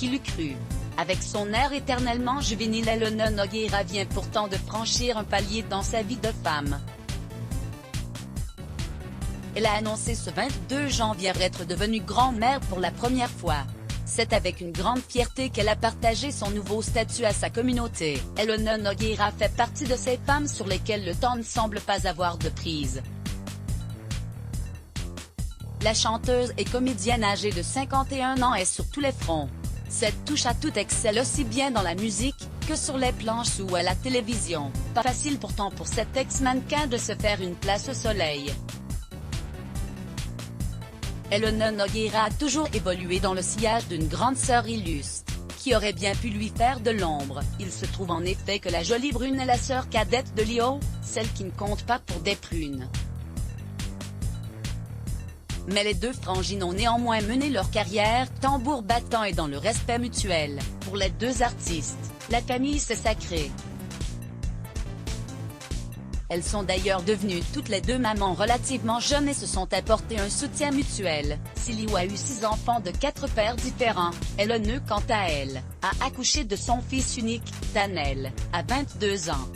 Qui l'eût cru? Avec son air éternellement juvénile, Elona Nogueira vient pourtant de franchir un palier dans sa vie de femme. Elle a annoncé ce 22 janvier être devenue grand-mère pour la première fois. C'est avec une grande fierté qu'elle a partagé son nouveau statut à sa communauté. Elona Nogueira fait partie de ces femmes sur lesquelles le temps ne semble pas avoir de prise. La chanteuse et comédienne âgée de 51 ans est sur tous les fronts. Cette touche-à-tout excelle aussi bien dans la musique, que sur les planches ou à la télévision. Pas facile pourtant pour cet ex-mannequin de se faire une place au soleil. Elona Nogueira a toujours évolué dans le sillage d'une grande sœur illustre, qui aurait bien pu lui faire de l'ombre. Il se trouve en effet que la jolie brune est la sœur cadette de Lio, celle qui ne compte pas pour des prunes. Mais les deux frangines ont néanmoins mené leur carrière tambour battant et dans le respect mutuel. Pour les deux artistes, la famille c'est sacré. Elles sont d'ailleurs devenues toutes les deux mamans relativement jeunes et se sont apporté un soutien mutuel. Si Lio a eu 6 enfants de 4 pères différents, Elona quant à elle, a accouché de son fils unique, Tanel, à 22 ans.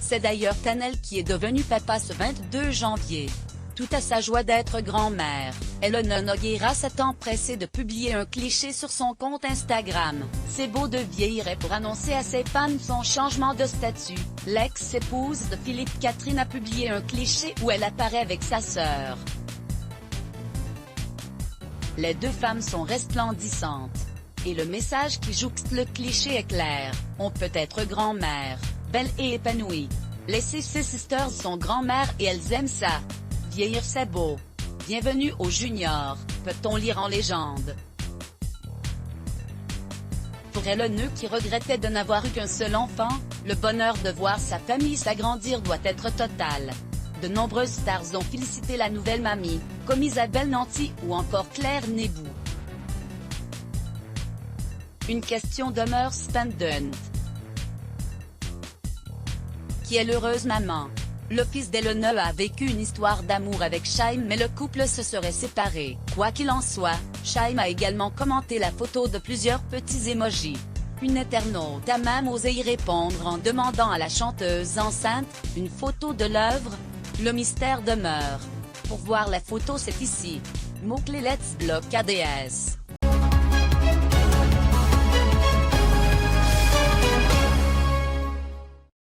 C'est d'ailleurs Tanel qui est devenu papa ce 22 janvier. Tout à sa joie d'être grand-mère, Elona Nogueira s'est empressée de publier un cliché sur son compte Instagram. C'est beau de vieillir et pour annoncer à ses fans son changement de statut, l'ex-épouse de Philippe Catherine a publié un cliché où elle apparaît avec sa sœur. Les deux femmes sont resplendissantes. Et le message qui jouxte le cliché est clair, on peut être grand-mère, belle et épanouie. Les Sissy Sisters sont grand-mères et elles aiment ça. Vieillir c'est beau. Bienvenue aux juniors, peut-on lire en légende. Pour Elona qui regrettait de n'avoir eu qu'un seul enfant, le bonheur de voir sa famille s'agrandir doit être total. De nombreuses stars ont félicité la nouvelle mamie, comme Isabelle Nanty ou encore Claire Nébou. Une question demeure pendante. Qui est l'heureuse maman? Le fils d'Elona a vécu une histoire d'amour avec Chaim mais le couple se serait séparé. Quoi qu'il en soit, Chaim a également commenté la photo de plusieurs petits emojis. Une internaute a même osé y répondre en demandant à la chanteuse enceinte une photo de l'œuvre. Le mystère demeure. Pour voir la photo c'est ici. Mot-clé Let's Block ADS.